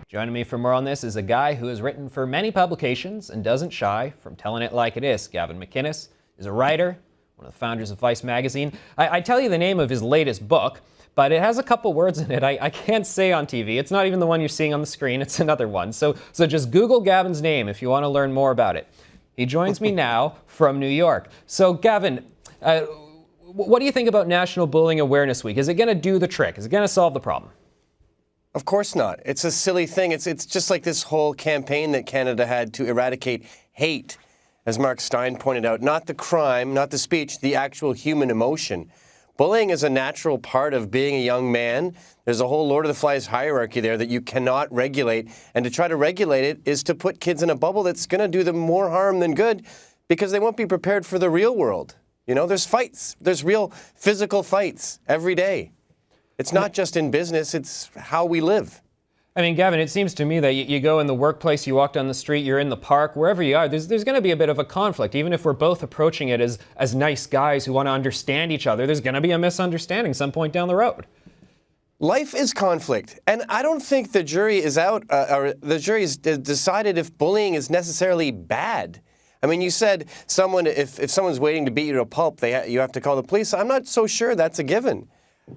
Joining me for more on this is a guy who has written for many publications and doesn't shy from telling it like it is. Gavin McInnes is a writer, one of the founders of Vice magazine. I tell you the name of his latest book, but it has a couple words in it I can't say on TV. It's not even the one you're seeing on the screen, it's another one. So just Google Gavin's name if you want to learn more about it. He joins me now from New York. So Gavin, what do you think about National Bullying Awareness Week? Is it going to do the trick? Is it going to solve the problem? Of course not. It's a silly thing. It's just like this whole campaign that Canada had to eradicate hate, as Mark Stein pointed out. Not the crime, not the speech, the actual human emotion. Bullying is a natural part of being a young man. There's a whole Lord of the Flies hierarchy there that you cannot regulate. And to try to regulate it is to put kids in a bubble that's going to do them more harm than good because they won't be prepared for the real world. You know, there's fights. There's real physical fights every day. It's not just in business, it's how we live. I mean, Gavin, it seems to me that you go in the workplace, you walk down the street, you're in the park, wherever you are, there's going to be a bit of a conflict. Even if we're both approaching it as nice guys who want to understand each other, there's going to be a misunderstanding some point down the road. Life is conflict, and I don't think the jury is out, or the jury has decided if bullying is necessarily bad. I mean, you said if someone's waiting to beat you to a pulp, you have to call the police. I'm not so sure that's a given.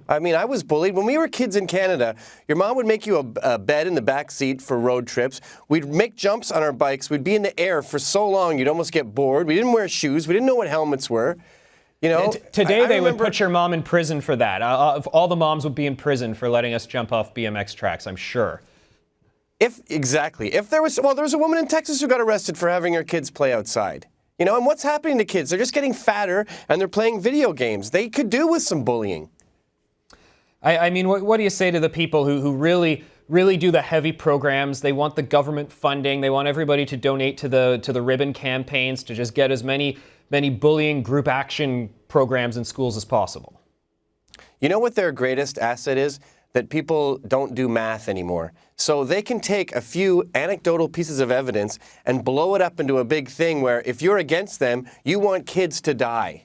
I mean, I was bullied. When we were kids in Canada, your mom would make you a bed in the back seat for road trips. We'd make jumps on our bikes. We'd be in the air for so long you'd almost get bored. We didn't wear shoes. We didn't know what helmets were. You know, Today they would put your mom in prison for that. All the moms would be in prison for letting us jump off BMX tracks, I'm sure. Exactly. There was a woman in Texas who got arrested for having her kids play outside. You know, and what's happening to kids? They're just getting fatter and they're playing video games. They could do with some bullying. I mean, what do you say to the people who really do the heavy programs? They want the government funding. They want everybody to donate to the ribbon campaigns to just get as many bullying group action programs in schools as possible. You know what their greatest asset is? That people don't do math anymore. So they can take a few anecdotal pieces of evidence and blow it up into a big thing where if you're against them, you want kids to die.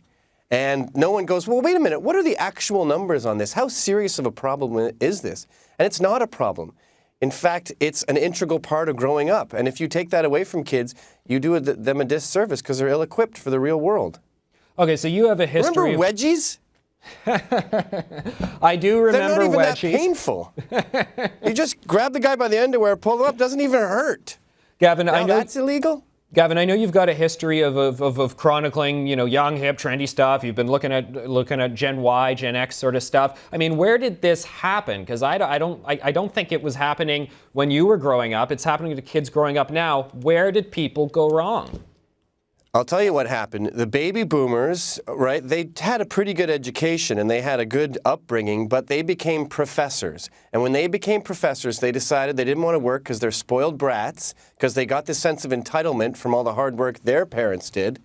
And no one goes, well, wait a minute, what are the actual numbers on this? How serious of a problem is this? And it's not a problem. In fact, it's an integral part of growing up. And if you take that away from kids, you do them a disservice because they're ill-equipped for the real world. Okay, so you have a history. Remember wedgies? I do remember They're not even wedgies. that painful. You just grab the guy by the underwear, pull him up, doesn't even hurt. Gavin, I know that's illegal. Gavin, I know you've got a history of chronicling, young, hip, trendy stuff. You've been looking at Gen Y, Gen X sort of stuff. I mean, where did this happen? Because I don't think it was happening when you were growing up. It's happening to kids growing up now. Where did people go wrong? I'll tell you what happened. The baby boomers, right, they had a pretty good education and they had a good upbringing, but they became professors. And when they became professors, they decided they didn't want to work because they're spoiled brats, because they got this sense of entitlement from all the hard work their parents did.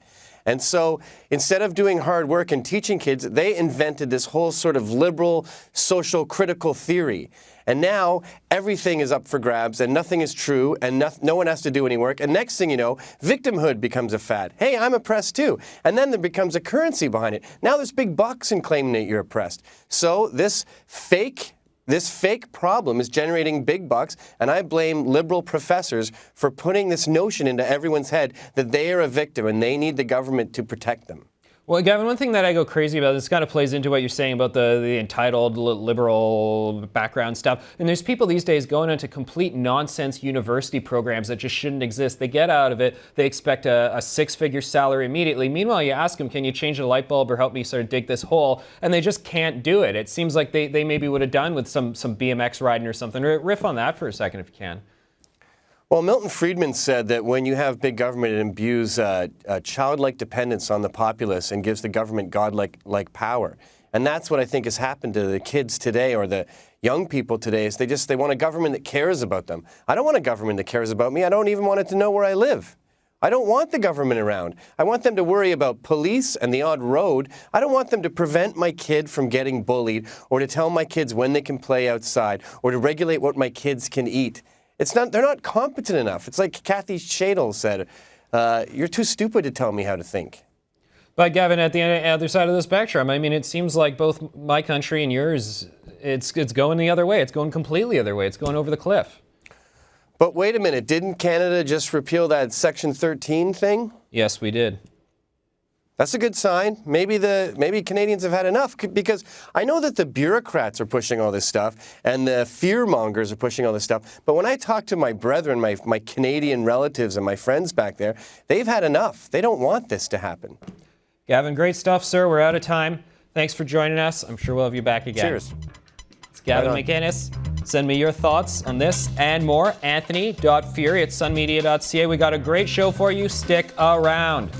And so instead of doing hard work and teaching kids, they invented this whole sort of liberal social critical theory. And now everything is up for grabs and nothing is true and no one has to do any work. And next thing you know, victimhood becomes a fad. Hey, I'm oppressed too. And then there becomes a currency behind it. Now there's big bucks in claiming that you're oppressed. So this fake problem is generating big bucks, and I blame liberal professors for putting this notion into everyone's head that they are a victim and they need the government to protect them. Well, Gavin, one thing that I go crazy about, this kind of plays into what you're saying about the entitled liberal background stuff. And there's people these days going into complete nonsense university programs that just shouldn't exist. They get out of it, they expect a six-figure salary immediately. Meanwhile, you ask them, can you change a light bulb or help me sort of dig this hole? And they just can't do it. It seems like they maybe would have done with some BMX riding or something. Riff on that for a second if you can. Well, Milton Friedman said that when you have big government, it imbues childlike dependence on the populace and gives the government godlike power. And that's what I think has happened to the kids today, or the young people today, is they want a government that cares about them. I don't want a government that cares about me. I don't even want it to know where I live. I don't want the government around. I want them to worry about police and the odd road. I don't want them to prevent my kid from getting bullied, or to tell my kids when they can play outside, or to regulate what my kids can eat. They're not competent enough. It's like Kathy Shadle said, you're too stupid to tell me how to think. But Gavin, at the other side of the spectrum, I mean, it seems like both my country and yours, it's going the other way. It's going completely the other way. It's going over the cliff. But wait a minute, didn't Canada just repeal that Section 13 thing? Yes, we did. That's a good sign. Maybe Canadians have had enough, because I know that the bureaucrats are pushing all this stuff and the fear mongers are pushing all this stuff. But when I talk to my brethren, my Canadian relatives and my friends back there, they've had enough. They don't want this to happen. Gavin, great stuff, sir. We're out of time. Thanks for joining us. I'm sure we'll have you back again. Cheers. It's Gavin McInnes. Send me your thoughts on this and more. Anthony.Fury@sunmedia.ca. We got a great show for you. Stick around.